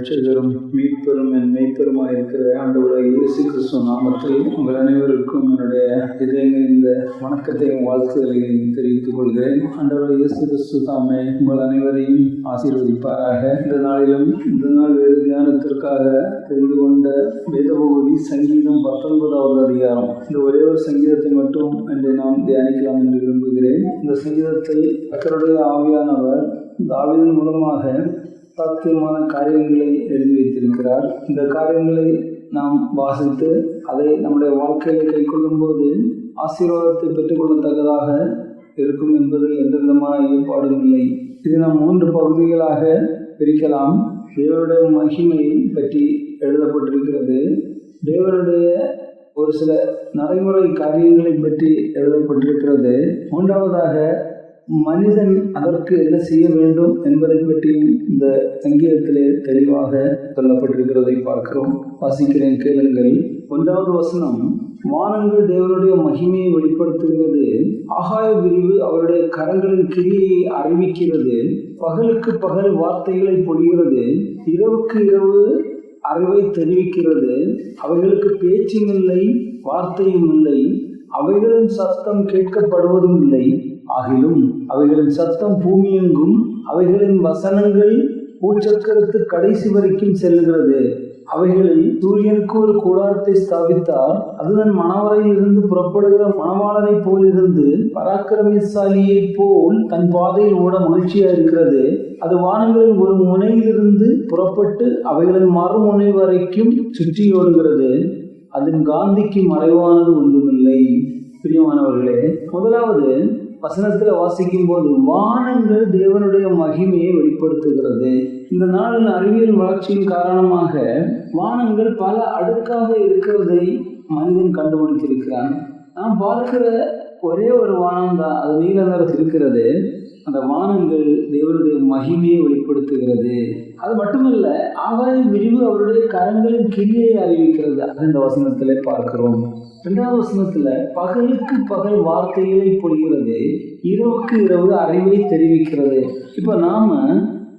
இரட்சகரும் மீட்பெரும் என் மெய்ப்பெருமாயிருக்கிற ஆண்டவராகிய இயேசு கிறிஸ்து நாமத்தில் உங்கள் அனைவருக்கும் என்னுடைய இந்த வணக்கத்தையும் வாழ்த்துதலையும் தெரிவித்துக் கொள்கிறேன். ஆண்டவராகிய இயேசு கிறிஸ்து தாமே உங்கள் அனைவரையும் ஆசீர்வதிப்பாராக. இந்த நாளிலும் இந்த நாள் வேத தியானத்திற்காக தெரிந்து கொண்ட வேத பகுதி சங்கீதம் 19வது அதிகாரம். இந்த ஒரே ஒரு சங்கீதத்தை மட்டும் இன்று நாம் தியானிக்கலாம் என்று விரும்புகிறேன். இந்த சங்கீதத்தை கர்த்தருடைய ஆவியானவர் தாவீதின் மூலமாக சாத்தியமான காரியங்களை எழுதி வைத்திருக்கிறார். இந்த காரியங்களை நாம் வாசித்து அதை நம்முடைய வாழ்க்கையை கைக்கொள்ளும் போது ஆசீர்வாதத்தை பெற்றுக்கொள்ளத்தக்கதாக இருக்கும் என்பதில் எந்த விதமான ஈடுபாடும் இல்லை. இது நாம் 3 பகுதிகளாக பிரிக்கலாம். தேவனுடைய மகிமையை பற்றி எழுதப்பட்டிருக்கிறது. தேவனுடைய ஒரு சில நடைமுறை காரியங்களை பற்றி எழுதப்பட்டிருக்கிறது. 3வதாக மனிதன் அதற்கு என்ன செய்ய வேண்டும் என்பதை பற்றியும் இந்த சங்கீதத்திலே தெளிவாக சொல்லப்பட்டிருக்கிறதை பார்க்கிறோம். வாசிக்கிறேன், கேளுங்கள். 1வது வசனம், வானங்கள் தேவனுடைய மகிமையை வெளிப்படுத்துகிறது, ஆகாய விரிவு அவருடைய கரங்களின் கிரியையை அறிவிக்கிறது, பகலுக்கு பகல் வார்த்தைகளை பொழிகிறது, இரவுக்கு இரவு அறிவை தெரிவிக்கிறது, அவைகளுக்கு பேச்சும் இல்லை வார்த்தையும் இல்லை, அவைகளின் சத்தம் கேட்கப்படுவதும் இல்லை, ஆகிலும் அவைகளின் சத்தம் பூமியெங்கும், அவைகளின் வசனங்கள் பூச்சக்கரத்து கடைசி வரைக்கும் செல்லுகிறது. அவைகளில் சூரியனுக்கு ஒரு கூடாரத்தை ஸ்தாபித்தார், அது தன் மணவரையில் இருந்து புறப்படுகிற மணவாளனை போல் இருந்து பராக்கிரமசாலியை போல் தன் பாதையில் ஓட மகிழ்ச்சியா இருக்கிறது. அது வானங்களின் ஒரு முனையிலிருந்து புறப்பட்டு அவைகளின் மறுமுனை வரைக்கும் சுற்றியோடுகிறது. அதன் காந்திக்கு மறைவானது ஒன்றுமில்லை. பிரியமானவர்களே, 1வது வசனத்துல வாசிக்கும் போது வானங்கள் தேவனுடைய மகிமையை வெளிப்படுத்துகிறது. இந்த நாளின் அறிவியல் வளர்ச்சியின் காரணமாக வானங்கள் பல அடுக்காக இருக்கிறதை மனிதன் கண்டுபிடித்திருக்கிறான். நாம் பார்க்கிற ஒரே ஒரு வானம் தான், அது நீல நிறத்தில் இருக்கிறது. அந்த வானங்கள் தேவனுடைய மகிமையை வெளிப்படுத்துகிறது. அது மட்டுமல்ல, ஆகாய விரிவு அவருடைய கரங்களின் கிரியை அறிவிக்கிறது. அது இந்த வசனத்திலே பார்க்கிறோம். 2வது வசனத்துல பகலுக்கு பகல் வார்த்தைகளை பொழிகிறது, இரவுக்கு இரவு அறிவை தெரிவிக்கிறது. இப்ப நாம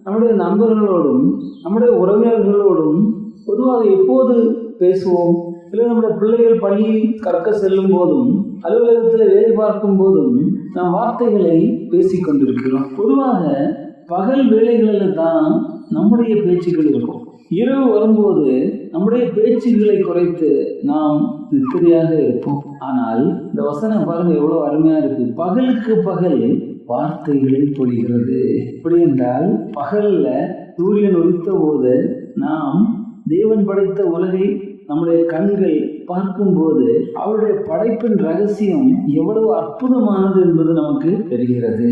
நம்முடைய நண்பர்களோடும் நம்முடைய உறவினர்களோடும் பொதுவாக எப்போது பேசுவோம்? இல்லை, நம்முடைய பிள்ளைகள் பள்ளியில் கற்க செல்லும் போதும் அலுவலகத்தில் வேலை பார்க்கும் போதும் நாம் வார்த்தைகளை பேசிக்கொண்டிருக்கிறோம். பொதுவாக பகல் வேலைகளில் தான் நம்முடைய பேச்சுக்கள் இருக்கும். இரவு வரும்போது நம்முடைய பேச்சுக்களை குறைத்து நாம் நித்திரையாக இருப்போம். ஆனால் இந்த வசனம் பாருங்க, எவ்வளவு அருமையா இருக்கு. பகலுக்கு பகல் வார்த்தைகளை பொழிகிறது. எப்படி என்றால், பகல்ல சூரியன் உதித்த போது நாம் தேவன் படைத்த உலகை நம்முடைய கண்கள் பார்க்கும்போது அவருடைய படைப்பின் ரகசியம் எவ்வளவு அற்புதமானது என்பது நமக்கு தெரிகிறது.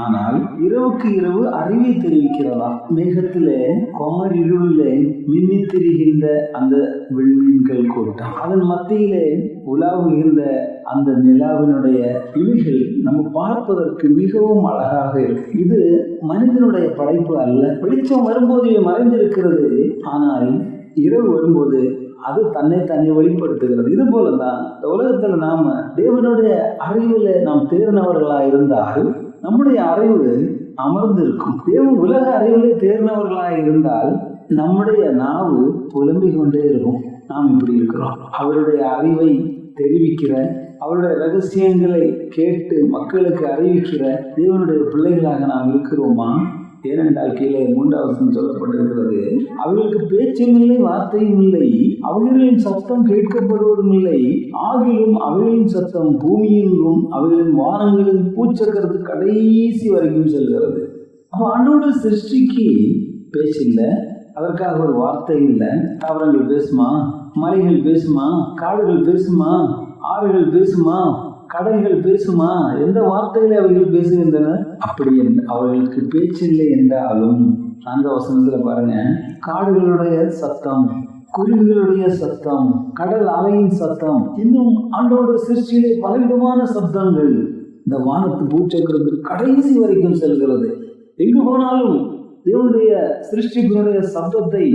ஆனால் இரவுக்கு இரவு அறிவை தெரிவிக்கிறதா? மேகத்திலே காரிருளிலே மின்னி திரிகின்ற அந்த விண்மீன்கள் கூட்டம், அதன் மத்தியிலே உலாவுகின்ற அந்த நிலாவினுடைய இவைகள் நம்ம பார்ப்பதற்கு மிகவும் அழகாக இருக்கு. இது மனிதனுடைய படைப்பு அல்ல. வெளிச்சம் வரும்போது இவை மறைந்திருக்கிறது, ஆனால் இரவு வரும்போது அது தன்னை வெளிப்படுத்துகிறது. இது போலதான் இந்த உலகத்துல நாம தேவனுடைய அறிவுல நாம் தேர்ந்தவர்களா இருந்தால் நம்முடைய அறிவு அமர்ந்திருக்கும். தேவன் உலக அறிவிலே தேர்ந்தவர்களா இருந்தால் நம்முடைய நாவு புலம்பிக் கொண்டே இருக்கும். நாம் இப்படி இருக்கிறோம். அவருடைய அறிவை தெரிவிக்கிற, அவருடைய ரகசியங்களை கேட்டு மக்களுக்கு அறிவிக்கிற தேவனுடைய பிள்ளைகளாக நாம் இருக்கிறோமா? ஏனென்றால் கீழே 3வது சொல்லப்பட்டிருக்கிறது, அவர்களுக்கு பேச்சும் இல்லை வார்த்தையும் இல்லை, அவர்களின் சத்தம் கேட்கப்படுவதும் இல்லை, ஆகிலும் அவர்களின் சத்தம் பூமியெங்கும் அவைகளின் வானங்களின் பூச்சக்கரத்து கடைசி வரைக்கும் செல்கிறது. அப்போ ஆண்டோட சிருஷ்டிக்கு பேச்சு இல்லை, அதற்காக ஒரு வார்த்தை இல்லை. தாவரங்கள் பேசுமா? மலைகள் பேசுமா? காடுகள் பேசுமா? ஆறுகள் பேசுமா? கடல்கள் பேசுமா? எந்த வார்த்தைகளை அவர்கள் பேசுகின்றன? அப்படி அவர்களுக்கு பேச்சில்லை என்றாலும் 4வது வசனத்துல பாருங்க, காடுகளுடைய சத்தம், குருவிகளுடைய சத்தம், கடல் அலையின் சத்தம், இன்னும் ஆண்டோட சிருஷ்டியிலே பலவிதமான சப்தங்கள் இந்த வானத்து பூச்சக்கரத்து கடைசி வரைக்கும் செல்கிறது. எங்கு போனாலும் தேவனுடைய சிருஷ்டிகளுடைய சப்தத்தை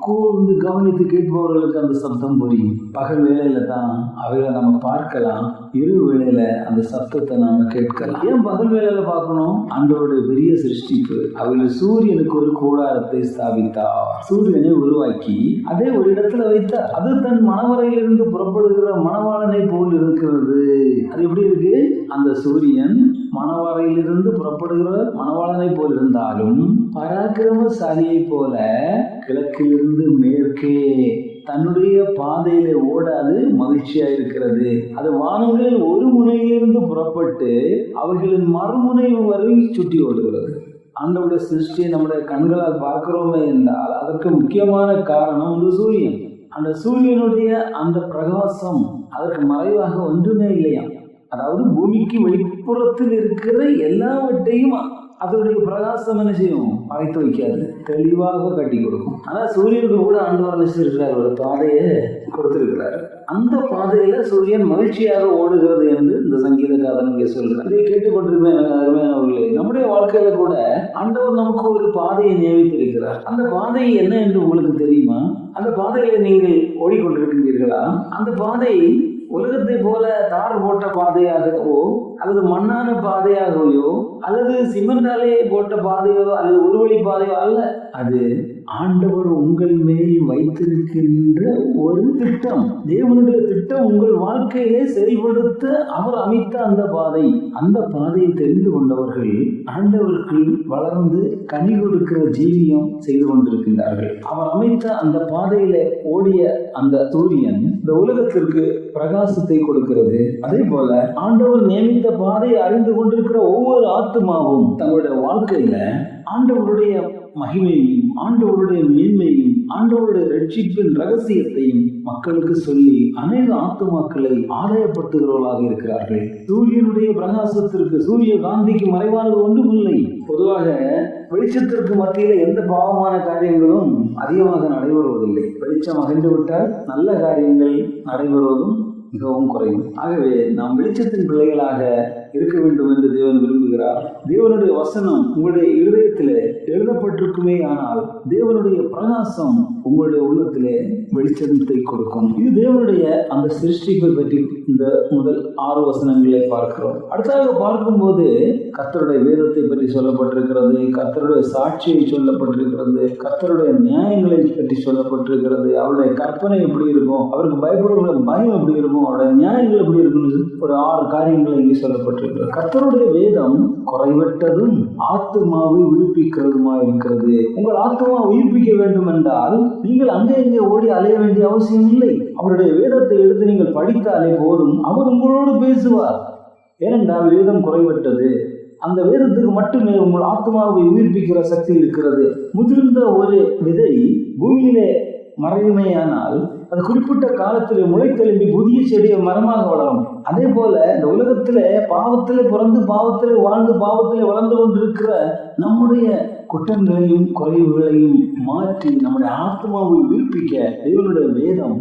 கூர்ந்து கவனித்து கேட்பவர்களுக்கு அந்த சப்தம் புரியும். பகல் வேளையில தான் அவைகளை நம்ம பார்க்கலாம், இரவு வேளையில அந்த சப்தத்தை நாம கேட்கலாம். ஏன் பகல் வேளையில பார்க்கணும்? ஆண்டவருடைய பெரிய சிருஷ்டிப்பு. அவைகள் சூரியனுக்கு ஒரு கூடாரத்தை ஸ்தாபித்தார். சூரியனை உருவாக்கி அதை ஒரு இடத்துல வைத்தார். அது தன் மணவரையிலிருந்து புறப்படுகிற மணவாளனை போல் இருக்கிறது. அது எப்படி இருக்கு? அந்த சூரியன் மணவரையிலிருந்து புறப்படுகிற மணவாளனை போல் இருந்தாலும் பராக்கிரமசாலியை போல கிழக்கிலிருந்து மேற்கே தன்னுடைய பாதையில ஓடாது மகிழ்ச்சியா இருக்கிறது. அது வானங்களில் ஒரு முனையிலிருந்து புறப்பட்டு அவர்களின் மறுமுனை வரை சுற்றி ஓடுகிறது. ஆண்டவருடைய சிருஷ்டியை நம்முடைய கண்களால் பார்க்கிறோமே என்றால் அதற்கு முக்கியமான காரணம் ஒரு சூரியன். அந்த சூரியனுடைய அந்த பிரகாசம் அதற்கு மறைவாக ஒன்றுமே இல்லையா. அதாவது பூமிக்கு வெளிப்புறத்தில் இருக்கிற எல்லாவற்றையும் அதனுடைய பிரகாசம் என்ன செய்யும்? மறைத்து வைக்காது, தெளிவாக கட்டி கொடுக்கும். ஆனா சூரியனுக்கு கூட ஆண்டவர் நினைச்சிருக்கிறார், ஒரு பாதையை கொடுத்திருக்கிறார். அந்த பாதையில சூரியன் மகிழ்ச்சியாக ஓடுகிறது என்று இந்த சங்கீதக்காரன் இங்கே சொல்கிறார். இதை கேட்டுக்கொண்டிருப்பேன் அருமையானவர்களே. நம்முடைய வாழ்க்கையில கூட ஆண்டவர் நமக்கு ஒரு பாதையை நியமித்திருக்கிறார். அந்த பாதை என்ன என்று உங்களுக்கு தெரியுமா? அந்த பாதையில நீங்கள் ஓடிக்கொண்டிருக்கின்றீர்களா? அந்த பாதை உலகத்தை போல தார் போட்ட பாதையாகவோ அல்லது மண்ணான பாதையாகவோ அல்லது சிமெண்டாலே போட்ட பாதையோ அல்லது ஒருவழி பாதையோ அல்ல. அது ஆண்டவர் உங்கள் மேல் வைத்திருக்கின்ற ஒரு திட்டம். தேவனுடைய திட்டம் உங்கள் வாழ்க்கையிலே செயல்படுத்த அவர் அமைத்த அந்த பாதை. அந்த பாதையை தெரிந்து கொண்டவர்கள் ஆண்டவருக்கு வளர்ந்து கனி கொடுக்கிற ஜீவியம் செய்து கொண்டிருக்கின்றார்கள். அவர் அமைத்த அந்த பாதையில ஓடிய அந்த சூரியன் இந்த உலகத்திற்கு பிரகாசத்தை கொடுக்கிறது. அதே போல ஆண்டவர் நியமித்த பாதையை அறிந்து கொண்டிருக்கிற ஒவ்வொரு ஆத்துமாவும் தங்களுடைய வாழ்க்கையில ஆண்டவருடைய மகிமையும் ஆண்டவருடைய மேன்மையும் ஆண்டவருடைய ரட்சிப்பின் ரகசியத்தையும் மக்களுக்கு சொல்லி அநேக ஆத்துமாக்களை ஆதாயப்படுத்துகிறவர்களாக இருக்கிறார்கள். சூரியனுடைய பிரகாசத்திற்கு, சூரிய காந்திக்கு மறைவானது ஒன்றுமில்லை. பொதுவாக வெளிச்சத்திற்கு மத்தியில எந்த பாவமான காரியங்களும் அதிகமாக நடைபெறுவதில்லை. வெளிச்சம் அகன்று விட்டால் நல்ல காரியங்கள் நடைபெறுவதும் மிகவும் குறையும். ஆகவே நாம் வெளிச்சத்தின் பிள்ளைகளாக இருக்க வேண்டும் என்று தேவன் விரும்புகிறார். தேவனுடைய வசனம் உங்களுடைய இருதயத்திலே எழுதப்பட்டிருக்குமே ஆனால் தேவனுடைய பிரகாசம் உங்களுடைய உள்ளத்திலே வெளிச்சத்தை கொடுக்கும். இது தேவனுடைய அந்த சிருஷ்டிப்பை பற்றி இந்த முதல் 6 வசனங்களை பார்க்கிறோம். அடுத்ததாக பார்க்கும்போது கர்த்தருடைய வேதத்தை பற்றி சொல்லப்பட்டிருக்கிறது, கர்த்தருடைய சாட்சியை சொல்லப்பட்டிருக்கிறது, கர்த்தருடைய நியாயங்களை பற்றி சொல்லப்பட்டிருக்கிறது. அவருடைய கற்பனை எப்படி இருக்கும், அவருக்கு பயப்படுகிற பயம் எப்படி இருக்கும், அவருடைய நியாயங்கள் எப்படி இருக்குன்னு ஒரு 6 காரியங்களை இங்கே சொல்லப்பட்டிருக்கிறது. கர்த்தருடைய வேதம் குறைவற்றதும் ஆத்துமாவை உயிர்ப்பிக்கிறதுமா இருக்கிறது. உங்கள் ஆத்துமா உயிர்ப்பிக்க வேண்டும் என்றால் நீங்கள் அங்கே இங்கே ஓடி அலைய வேண்டிய அவசியம் இல்லை. அவருடைய வேதத்தை எடுத்து நீங்கள் படித்தாலே போதும், அவர் உங்களோடு பேசுவார். ஏனென்றால் வேதம் குறைவற்றது. அந்த வேதத்துக்கு மட்டுமே உங்கள் ஆத்மாவை உயிர்ப்பிக்கிற சக்தி இருக்கிறது. முதிர்ந்த ஒரு விதை பூமியிலே மறையுமேயானால் அது குறிப்பிட்ட காலத்தில் முளைத்தெழும்பி புதிய செடியை மரமாக வளரும். அதே போல இந்த உலகத்துல பாவத்திலே பிறந்து பாவத்திலே வாழ்ந்து பாவத்திலே வளர்ந்து கொண்டிருக்கிற நம்முடைய குற்றங்களையும் குறைவுகளையும் மாற்றி நம்முடைய ஆத்மாவை உயிர்ப்பிக்க தேவனுடைய வேதம்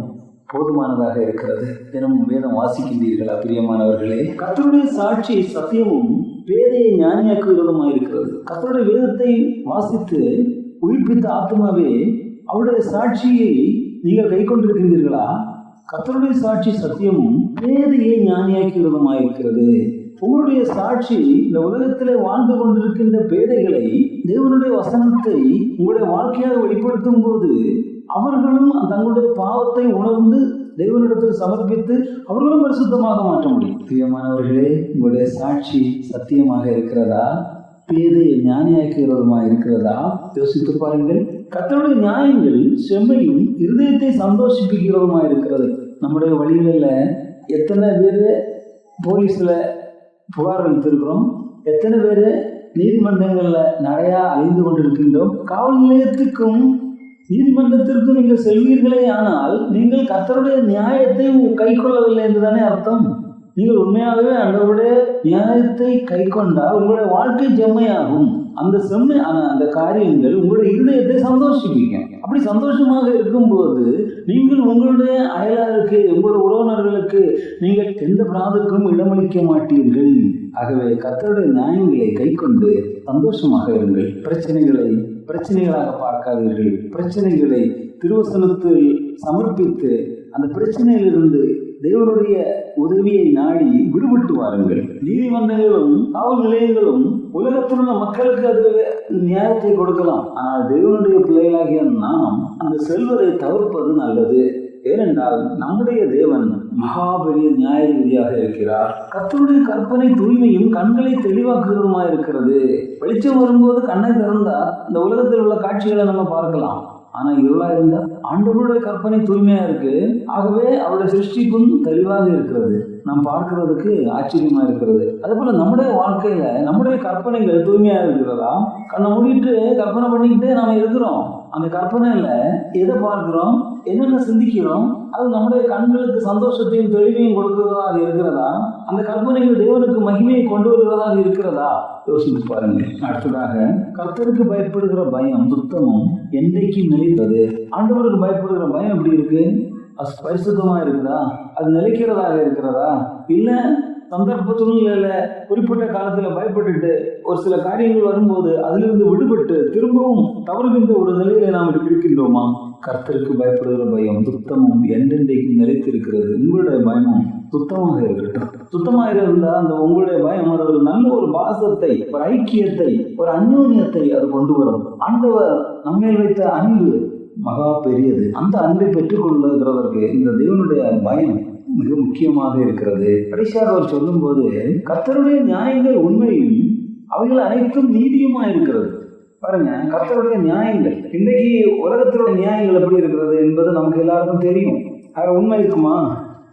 போதுமானதாக இருக்கிறது. தினமும் வேதம் வாசிக்கின்றீர்களா பிரியமானவர்களே? கர்த்தருடைய சாட்சி சத்தியமும் பேதையை ஞானியாக்குகிறதுமா இருக்கிறது. கர்த்தருடைய வேதத்தை வாசித்து உயிர்ப்பித்த ஆத்மாவே அவருடைய சாட்சியை நீங்கள் கை கொண்டிருக்கின்றீர்களா? கர்த்தருடைய சாட்சி சத்தியமும் பேதையை ஞானியாக்குகிறதுமா இருக்கிறது. உங்களுடைய சாட்சி இந்த உலகத்திலே வாழ்ந்து கொண்டிருக்கின்ற பேதைகளை தேவனுடைய வசனத்தை உங்களுடைய வாழ்க்கையாக வெளிப்படுத்தும் போது அவர்களும் தங்களுடைய பாவத்தை உணர்ந்து தேவனிடத்தில் சமர்ப்பித்து அவர்களும் பரிசுத்தமாக மாற்ற முடியும். பிரியமானவர்களே, உங்களுடைய சாட்சி சத்தியமாக இருக்கிறதா? பேதையை ஞானியாக்குகிறதுமா இருக்கிறதா? யோசித்து பாருங்கள். கர்த்தருடைய நியாயங்கள் செம்மையும் இருதயத்தை சந்தோஷிப்பிக்கிறதுமா இருக்கிறது. நம்முடைய வழிகளில் எத்தனை பேர் போலீஸ்ல புகார் அளித்திருக்கிறோம், எத்தனை பேர் நீதிமன்றங்கள்ல நிறையா அழிந்து கொண்டிருக்கின்றோம். காவல் நிலையத்துக்கும் நீதிமன்றத்திற்கும் நீங்கள் செல்வீர்களே ஆனால் நீங்கள் கர்த்தருடைய நியாயத்தை கை கொள்ளவில்லை என்றுதானே அர்த்தம். நீங்கள் உண்மையாகவே ஆண்டவருடைய நியாயத்தை கை கொண்டால் உங்களுடைய வாழ்க்கை செம்மையாகும். அந்த அந்த காரியங்கள் உங்களுடைய இருதயத்தை சந்தோஷிப்பிக்கும். அப்படி சந்தோஷமாக இருக்கும்போது நீங்கள் உங்களுடைய அயலாருக்கு, உங்களுடைய உறவினர்களுக்கு நீங்கள் எந்த பிராதுக்கும் இடமளிக்க மாட்டீர்கள். ஆகவே கர்த்தருடைய நியாயங்களை கை கொண்டு சந்தோஷமாக இருங்கள். பிரச்சனைகளை பிரச்சனைகளாக பார்க்காதீர்கள். பிரச்சனைகளை திருவசனத்தில் சமர்ப்பித்து அந்த பிரச்சனையிலிருந்து தேவனுடைய உதவியை நாடி விடுபட்டு வாருங்கள். நீதிமன்றங்களும் காவல் நிலையங்களும் உலகத்தில் உள்ள மக்களுக்கு அது நியாயத்தை கொடுக்கலாம். ஆனால் தேவனுடைய பிள்ளைகளாகிய நாம் அந்த செல்வதை தவிர்ப்பது நல்லது. ஏனென்றால் நம்முடைய தேவன் மகா பெரிய நியாயவிதியாக இருக்கிறார். கர்த்தருடைய கற்பனை தூய்மையும் கண்களை தெளிவாக்குகிறதுமா இருக்கிறது. வெளிச்சம் வரும்போது கண்ணை திறந்தா இந்த உலகத்தில் உள்ள காட்சிகளை நம்ம பார்க்கலாம். ஆனா இருளா இருந்தா ஆண்டவருடைய கற்பனை தூய்மையா இருக்கு. ஆகவே அவருடைய சிருஷ்டிப்பும் தெளிவாக இருக்கிறது. நாம் பார்க்கிறதுக்கு ஆச்சரியமா இருக்கிறது. அதே போல நம்முடைய வாழ்க்கையில நம்முடைய கற்பனைகள் தூய்மையா இருக்கிறதா? கண்ணை மூடிட்டு கற்பனை பண்ணிக்கிட்டே நாம இருக்கிறோம். அந்த கற்பனையில எதை பார்க்கிறோம், என்னென்ன சிந்திக்கிறோம், அது நம்முடைய கண்களுக்கு சந்தோஷத்தையும் தெளிவையும் கொடுக்கிறதாக இருக்கிறதா? அந்த கற்பனைகள் தேவனுக்கு மகிமையை கொண்டு வருகிறதாக இருக்கிறதா? யோசித்து பாருங்க. அடுத்ததாக, கர்த்தருக்கு பயப்படுகிற பயம் சுத்தமும் என்றைக்கு நிலைத்தது. ஆண்டவருக்கு பயப்படுகிற பயம் எப்படி இருக்கு? அது பரிசுத்தமா இருக்குதா? அது நிலைக்கிறதாக இருக்கிறதா? இல்ல சந்தர்ப்ப சூழ்நிலையில குறிப்பிட்ட காலத்துல பயப்பட்டுட்டு ஒரு சில காரியங்கள் வரும்போது அதிலிருந்து விடுபட்டு திரும்பவும் தவறுகின்ற ஒரு நிலையில நாம் இருக்கின்றோமா? கர்த்தருக்கு பயப்படுகிற பயம் சுத்தமும் என்றென்றைக்கும் நிலைத்திருக்கிறது. உங்களுடைய பயமும் சுத்தமாக இருக்கட்டும். சுத்தமாக இருந்தா அந்த உங்களுடைய பயம் ஒரு நல்ல ஒரு பாசத்தை, ஒரு ஐக்கியத்தை, ஒரு அந்யோன்யத்தை அது கொண்டு வரும். ஆண்டவர் நம்மேல் வைத்த அன்பு மகா பெரியது. அந்த அன்பை பெற்றுக் கொள்ளுகிறதற்கு இந்த தேவனுடைய பயம் மிக முக்கியமாக இருக்கிறது. கடைசியாக அவர் சொல்லும் போது, கர்த்தருடைய நியாயங்கள் உண்மையும் அவைகள் அனைத்தும் நீதியுமா இருக்கிறது. பாருங்க, கர்த்தருடைய நியாயங்கள். இன்றைக்கு உலகத்தினுடைய நியாயங்கள் எப்படி இருக்கிறது என்பது நமக்கு எல்லாருக்கும் தெரியும். அதில் உண்மை இருக்குமா?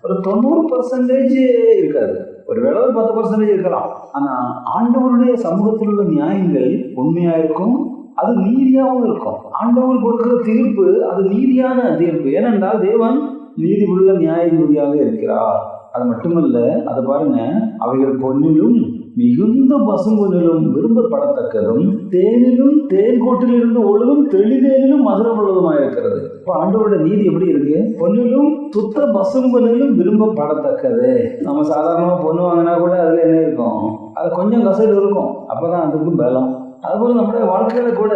ஒரு 90% இருக்காது. ஒருவேளை ஒரு 10% இருக்கலாம். ஆனா ஆண்டவருடைய சமூகத்தில் உள்ள நியாயங்கள் உண்மையா இருக்கும், அது நீதியாகவும் இருக்கும். ஆண்டவர் கொடுக்கிற தீர்ப்பு அது நீதியான தீர்ப்பு. ஏனென்றால் தேவன் நீதி உள்ள நியாயாதிபதியாக இருக்கிறார். அது மட்டுமல்ல, அதை பாருங்க, அவைகள் பொன்னிலும் மிகுந்த பசும்பொன்னிலும் விரும்பப்படத்தக்கதும் தேனிலும் தேன்கூட்டிலிருந்து ஒழுகும் தெளிதேனிலும் மதுரம் உள்ளதுமா இருக்கிறது. இப்போ ஆண்டவருடைய நீதி எப்படி இருக்கு? பொன்னிலும் சுத்த பசும்பொன்னிலும் விரும்பப்படத்தக்கது. நம்ம சாதாரணமா பொண்ணு வாங்கினா கூட அதுல என்ன இருக்கும்? அது கொஞ்சம் கசடு இருக்கும். அப்பதான் அதுக்கு பலம். அதுபோல நம்முடைய வாழ்க்கையில கூட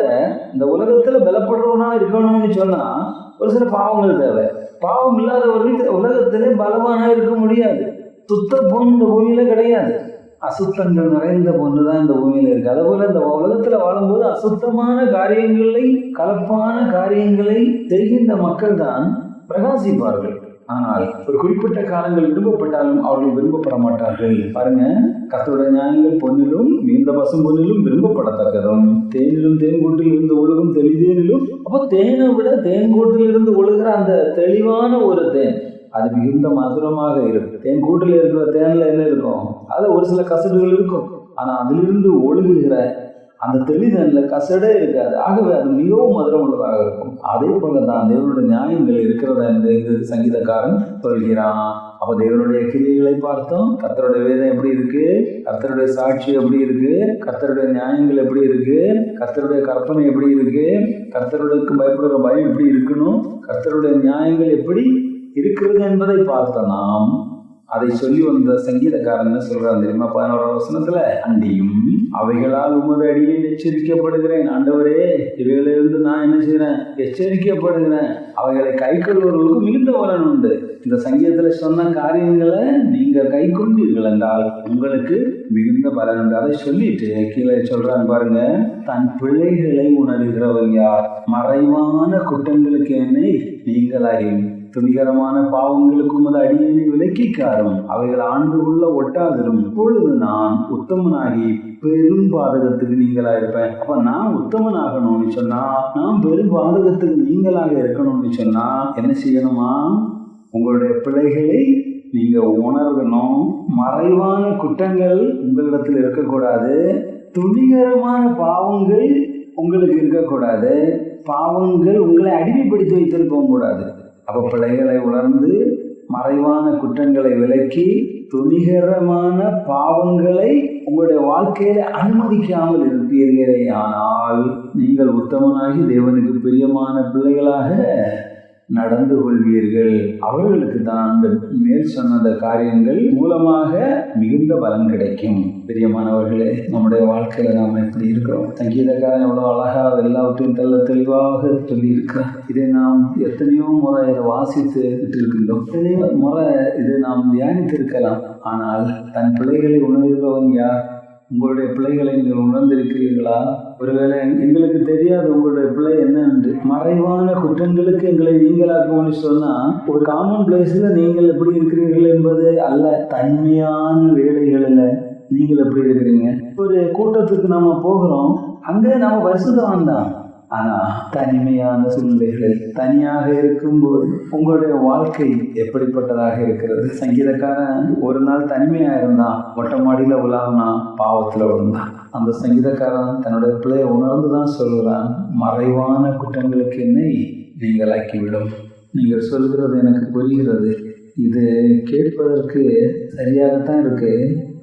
இந்த உலகத்துல பலப்படுறவனா இருக்கணும்னு சொன்னா ஒரு சில பாவங்கள் தேவை. பாவம் இல்லாதவர்கள் உலகத்திலே பலவானா இருக்க முடியாது. சுத்த பொண்ணு இந்த பூமியில கிடையாது. அசுத்தங்கள் நிறைந்த பொண்ணு தான் இந்த பூமியில இருக்கு. அதே போல இந்த உலகத்துல வாழும்போது அசுத்தமான காரியங்களை, கலப்பான காரியங்களை செய்கின்ற மக்கள் தான் பிரகாசிப்பார்கள். ஆனால் ஒரு குறிப்பிட்ட காலங்கள் விரும்பப்பட்டாலும் அவர்கள் விரும்பப்பட மாட்டார்கள். பாருங்க, கர்த்தருடைய நியாயங்கள் பொன்னிலும் மிகுந்த பசும் பொன்னிலும் விரும்பப்படத்தக்கதும் தேனிலும் தேன்கூட்டில் இருந்து ஒழுகும் தெளிதேனிலும். அப்போ தேனை விட தேன்கூட்டில் இருந்து ஒழுகிற அந்த தெளிவான ஒரு தேன் அது மிகுந்த மதுரமாக இருக்கு. தேன்கூட்டில் இருக்கிற தேன்ல என்ன இருக்கும்? அதுல ஒரு சில கசடுகள் இருக்கும். ஆனா அதிலிருந்து ஒழுகுகிற அந்த தெளிதல்ல கசடே இருக்காது. ஆகவே அது மிகவும் மதுரம் உள்ளதாக இருக்கும். அதே போலதான் தேவனுடைய நியாயங்கள் இருக்கிறதா என்று சங்கீதக்காரன் சொல்கிறான். அப்ப தேவனுடைய கிரியைகளை பார்த்தோம். கர்த்தருடைய வேதம் எப்படி இருக்கு? கர்த்தருடைய சாட்சி எப்படி இருக்கு? கர்த்தருடைய நியாயங்கள் எப்படி இருக்கு? கர்த்தருடைய கற்பனை எப்படி இருக்கு? கர்த்தருடைய பயப்படுகிற பயம் எப்படி இருக்கணும்? கர்த்தருடைய நியாயங்கள் எப்படி இருக்கிறது என்பதை பார்த்த நாம் அதை சொல்லி வந்த சங்கீதக்காரன் சொல்றான் தெரியுமா? 11ஆம் வசனத்துல, அண்டியும் அவைகளால் உமது அடியை எச்சரிக்கப்படுகிறேன். ஆண்டவரே, இவைகளிலிருந்து நான் என்ன செய்யறேன்? எச்சரிக்கப்படுகிறேன். அவைகளை கை கொள்வர்களுக்கு மிகுந்த பலன் உண்டு. இந்த சங்கீதத்துல சொன்ன காரியங்களை நீங்க கை கொண்டீர்கள் என்றால் உங்களுக்கு மிகுந்த பலன் உண்டு. அதை சொல்லிட்டு கீழே சொல்றான் பாருங்க, தன் பிள்ளைகளை உணர்கிறவன் யார்? மறைவான குற்றங்களுக்கு என்னை நீங்களாகி துணிகரமான பாவங்களுக்கு உமது அடியை விலக்கிக்காரும். அவைகள் ஆண்டு உள்ள ஒட்டாதிரும். இப்பொழுது நான் உத்தமனாகி பெரும் பாதகத்துக்கு நீங்களா இருப்பேன். அப்ப நான் உத்தமனாகணும்னு சொன்னா, நான் பெரும் பாதகத்துக்கு நீங்களாக இருக்கணும்னு சொன்னா என்ன செய்யணுமா? உங்களுடைய பிள்ளைகளை நீங்க உணர்கணும். மறைவான குற்றங்கள் உங்களிடத்தில் இருக்கக்கூடாது. துணிகரமான பாவங்கள் உங்களுக்கு இருக்கக்கூடாது. பாவங்கள் உங்களை அடிமைப்படுத்தி வைத்திருக்கவும் கூடாது. அப்ப பிள்ளைகளை உணர்ந்து மறைவான குற்றங்களை விலக்கி துணிகரமான பாவங்களை உங்களுடைய வாழ்க்கையில அனுமதிக்காமல் இருப்பீர்களே ஆனால் நீங்கள் உத்தமனாகி தேவனுக்கு பிரியமான பிள்ளைகளாக நடந்து கொள்வீர்கள். அவர்களுக்கு தான் அந்த மேல் சொன்ன அந்த காரியங்கள் மூலமாக மிகுந்த பலன் கிடைக்கும். பிரியமானவர்களே, நம்முடைய வாழ்க்கையில நாம் எப்படி இருக்கிறோம்? சங்கீதக்காரன் எவ்வளவு அழகா எல்லாவற்றையும் தெளிவாக சொல்லி இருக்கிறார். இதை நாம் எத்தனையோ முறை இதை வாசித்து இருக்கின்றோம், எத்தனையோ முறை இதை நாம் தியானித்து இருக்கலாம். ஆனால் தன் பிள்ளைகளை உணர்கிறவன் யார்? உங்களுடைய பிள்ளைகளை நீங்கள் உணர்ந்திருக்கிறீர்களா? ஒருவேளை எங்களுக்கு தெரியாது உங்களுடைய பிள்ளை என்ன என்று. மறைவான குற்றங்களுக்கு எங்களை நீங்களாக்கும்னு சொன்னா, ஒரு காமன் பிளேஸ்ல நீங்கள் எப்படி இருக்கிறீர்கள் என்பது அல்ல, தன்மையான வேலைகளில் நீங்கள் எப்படி இருக்கிறீங்க. ஒரு கூட்டத்துக்கு நாம போகிறோம், அங்கே நாம பரிசுத்தவான் தான். ஆனா தனிமையான சூழ்நிலைகளில் தனியாக இருக்கும்போது உங்களுடைய வாழ்க்கை எப்படிப்பட்டதாக இருக்கிறது? சங்கீதக்காரன் ஒரு நாள் தனிமையா இருந்தான், மொட்டை மாடியில உலாவினா பாவத்துல விழுந்தான். அந்த சங்கீதக்காரன் தன்னுடைய பிள்ளையை உணர்ந்துதான் சொல்கிறான், மறைவான குற்றங்களுக்கு என்னை நீங்களாக்கிவிடும். நீங்கள் சொல்கிறது எனக்கு புரிகிறது, இது கேட்பதற்கு சரியாகத்தான் இருக்கு.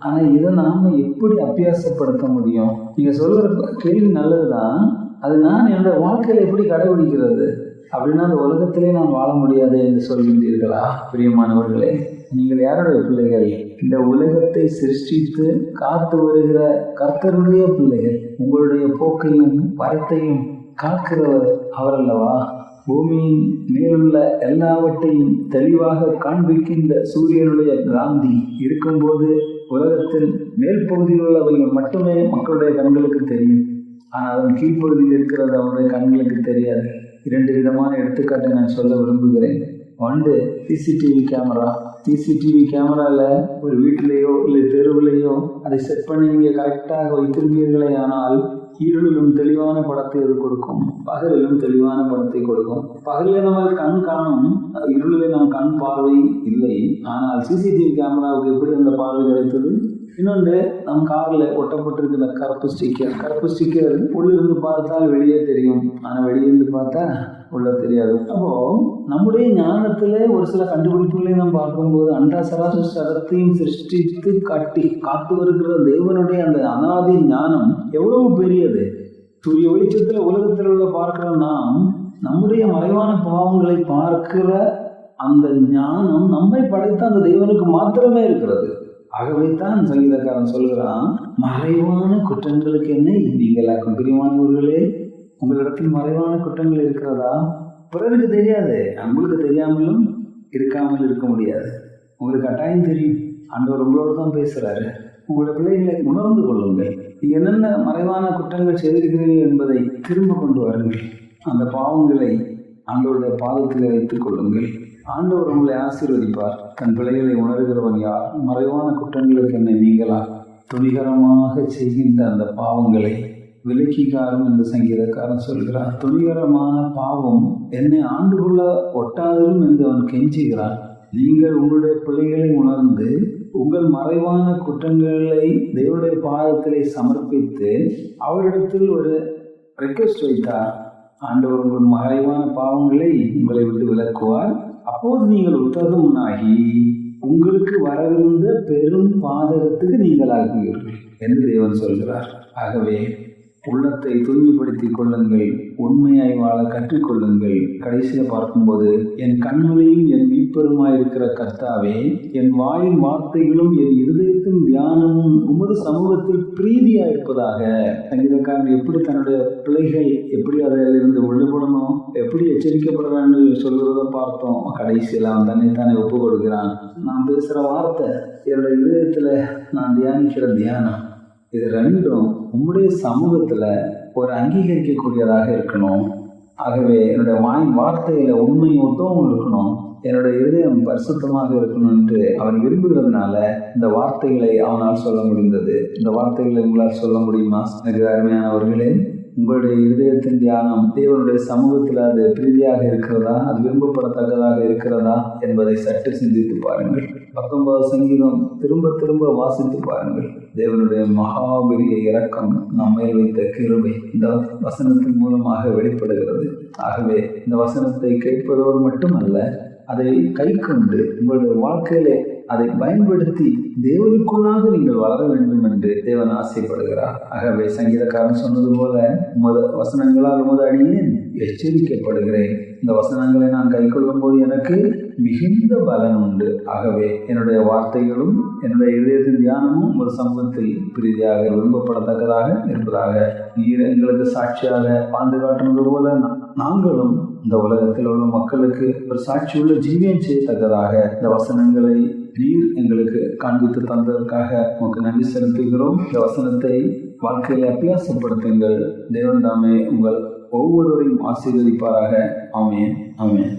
ஆனா இதை நாம எப்படி அபியாசப்படுத்த முடியும்? நீங்க சொல்கிற கேள்வி நல்லதுதான், அது நான் என்னோட வாழ்க்கையில எப்படி கடைபிடிக்கிறது? அப்படின்னா அந்த உலகத்திலே நான் வாழ முடியாது என்று சொல்கின்றீர்களா? பிரியமானவர்களே, நீங்கள் யாருடைய பிள்ளைகள்? இந்த உலகத்தை சிருஷ்டித்து காத்து வருகிற கர்த்தருடைய பிள்ளைகள். உங்களுடைய போக்கையும் வரத்தையும் காக்கிறவர் அவர் அல்லவா? பூமியின் மேலுள்ள எல்லாவற்றையும் தெளிவாக காண்பிக்கின்ற சூரியனுடைய காந்தி இருக்கும்போது உலகத்தில் மேல் பகுதியில் உள்ளவைகள் மட்டுமே மக்களுடைய கண்களுக்கு தெரியும். ஆனால் அதன் கீழ்ப்பகுதியில் இருக்கிறது அவருடைய கண்களுக்கு தெரியாது. 2 விதமான எடுத்துக்காட்டை நான் சொல்ல விரும்புகிறேன். ஒன்று சிசிடிவி கேமரா. சிசிடிவி கேமராவில் ஒரு வீட்டிலேயோ இல்லை தெருவிலேயோ அதை செட் பண்ணி நீங்கள் கரெக்டாக வைத்திருப்பீர்களே, ஆனால் இருளிலும் தெளிவான படத்தை அது கொடுக்கும், பகலிலும் தெளிவான படத்தை கொடுக்கும். பகலில் நம்ம கண் காணும், இருளில் நம்ம கண் பார்வை இல்லை. ஆனால் சிசிடிவி கேமராவுக்கு எப்படி அந்த பார்வை கிடைத்தது? இன்னொன்று, நம் காரில் ஒட்டப்பட்டிருக்கிற கருப்பு ஸ்டிக்கர் உள்ளிருந்து பார்த்தால் வெளியே தெரியும், ஆனால் வெளியிருந்து பார்த்தா உள்ள தெரியாது. அப்போ நம்முடைய ஞானத்துல ஒரு சில கண்டுபிடிப்புகளை நாம் பார்க்கும்போது அண்டா சரத்தையும் சிருஷ்டித்து காத்து வருகிற தேவனுடைய அந்த அனாதி ஞானம் எவ்வளவு பெரியது. சூரிய வெளிச்சத்துல உலகத்தில் உள்ள பார்க்கிற நாம் நம்முடைய மறைவான பாவங்களை பார்க்கிற அந்த ஞானம் நம்மை படைத்த அந்த தேவனுக்கு மாத்திரமே இருக்கிறது. ஆகவே தான் சங்கீதக்காரன் சொல்கிறான், மறைவான குற்றங்களுக்கு என்ன நீங்களாக்கும். பிரியமானவர்களே, உங்களிடத்தில் மறைவான குற்றங்கள் இருக்கிறதா? பிறருக்கு தெரியாது, உங்களுக்கு தெரியாமலும் இருக்காமல் இருக்க முடியாது. உங்களுக்கு கட்டாயம் தெரியும், ஆண்டவர் உங்களோடு தான் பேசுறாரு. உங்களுடைய பிள்ளைகளை உணர்ந்து கொள்ளுங்கள். நீங்க என்னென்ன மறைவான குற்றங்கள் செய்திருக்கிறீர்கள் என்பதை திரும்ப கொண்டு வாருங்கள். அந்த பாவங்களை ஆண்டவருடைய பாதத்தில் வைத்துக் கொள்ளுங்கள். ஆண்டவர் உங்களை ஆசீர்வதிப்பார். தன் பிள்ளைகளை உணர்கிறவன் யார்? மறைவான குற்றங்களுக்கு என்னை நீங்களா? துணிகரமாக செய்கின்ற அந்த பாவங்களை விலக்கிக்காரும் என்று சங்கீதக்காரன் சொல்கிறான். துணிகரமான பாவம் என்னை ஆண்டுகொள்ள ஒட்டாதலும் என்று அவன் கெஞ்சுகிறான். நீங்கள் உங்களுடைய பிள்ளைகளை உணர்ந்து உங்கள் மறைவான குற்றங்களை தேவனுடைய பாதத்திலே சமர்ப்பித்து அவரிடத்தில் ஒரு ரெக்வெஸ்ட் வைத்தார். ஆண்டவர் உங்கள் மறைவான பாவங்களை உங்களை விட்டு விலக்குவார். அப்போது நீங்கள் உத்தரவுனாகி உங்களுக்கு வரவிருந்த பெரும் பாதகத்துக்கு நீங்கள் ஆகுவீர்கள் என்று தேவன் சொல்கிறார். ஆகவே உள்ளத்தை தூய்மைப்படுத்திக் கொள்ளுங்கள், உண்மையாய் வாழ கற்றுக்கொள்ளுங்கள். கடைசியில் பார்க்கும்போது, என் கண்மொழியும் என் மீட்பெருமாயிருக்கிற கர்த்தாவே, என் வாயின் வார்த்தைகளும் என் இருதயத்தின் தியானமும் உமது சமூகத்தில் பிரீதியா இருப்பதாக. சங்கீதக்காரன் எப்படி தன்னுடைய பிள்ளைகள் எப்படி அதிலிருந்து விடுபடணும், எப்படி எச்சரிக்கப்பட வேண்டும் சொல்கிறத பார்த்தோம். கடைசியில் அவன் தன்னைத்தானே ஒப்பு கொடுக்கிறான். நான் பேசுகிற வார்த்தை, என்னுடைய இருதயத்தில் நான் தியானிக்கிற தியானம், இது ரெண்டும் உம்முடைய சமூகத்துல ஒரு அங்கீகரிக்கக்கூடியதாக இருக்கணும். ஆகவே என்னுடைய வார்த்தையில உண்மை ஒட்டும் இருக்கணும், என்னுடைய இருதயம் பரிசுத்தமாக இருக்கணும்ட்டு அவன் விரும்புகிறதுனால இந்த வார்த்தைகளை அவனால் சொல்ல முடிந்தது. இந்த வார்த்தைகளை உங்களால் சொல்ல முடியுமா? எனக்கு அருமையானவர்களே, உங்களுடைய இருதயத்தின் தியானம் தேவனுடைய சமூகத்தில் அது பிரீதியாக இருக்கிறதா, அது விரும்பப்படத்தக்கதாக இருக்கிறதா என்பதை சற்று சிந்தித்து பாருங்கள். 19 சங்கீதம் திரும்ப திரும்ப வாசித்து பாருங்கள். தேவனுடைய மகாபெரிய இரக்கம் நம்மை வைத்த கிருபை இந்த வசனத்தின் மூலமாக வெளிப்படுகிறது. ஆகவே இந்த வசனத்தை கேட்பதோடு மட்டுமல்ல, அதை கை கொண்டு உங்களுடைய வாழ்க்கையிலே அதை பயன்படுத்தி தேவனுக்குள்ளாக நீங்கள் வளர வேண்டும் என்று தேவன் ஆசைப்படுகிறார். ஆகவே சங்கீதக்காரன் சொன்னது போல உமது வசனங்களால் உமது அடியேன் எச்சரிக்கப்படுகிறேன். இந்த வசனங்களை நான் கை கொள்ளும் போது எனக்கு மிகுந்த பலன் உண்டு. ஆகவே என்னுடைய வார்த்தைகளும் என்னுடைய இதயத்தின் தியானமும் ஒரு சமூகத்தில் பிரீதியாக விரும்பப்படத்தக்கதாக இருப்பதாக. நீர் எங்களுக்கு சாட்சியாக வாழ்ந்து காட்டுவது போல நாங்களும் இந்த உலகத்தில் உள்ள மக்களுக்கு ஒரு சாட்சியுள்ள ஜீவியம் செய்யத்தக்கதாக இந்த வசனங்களை நீர் எங்களுக்கு காண்பித்து தந்ததற்காக உங்களுக்கு நன்றி செலுத்துகிறோம். இந்த வசனத்தை வாழ்க்கையை அபியாசப்படுத்துங்கள். தேவன் தாமே உங்கள் ஒவ்வொருவரையும் ஆசீர்வதிப்பாராக. ஆமென். ஆமென்.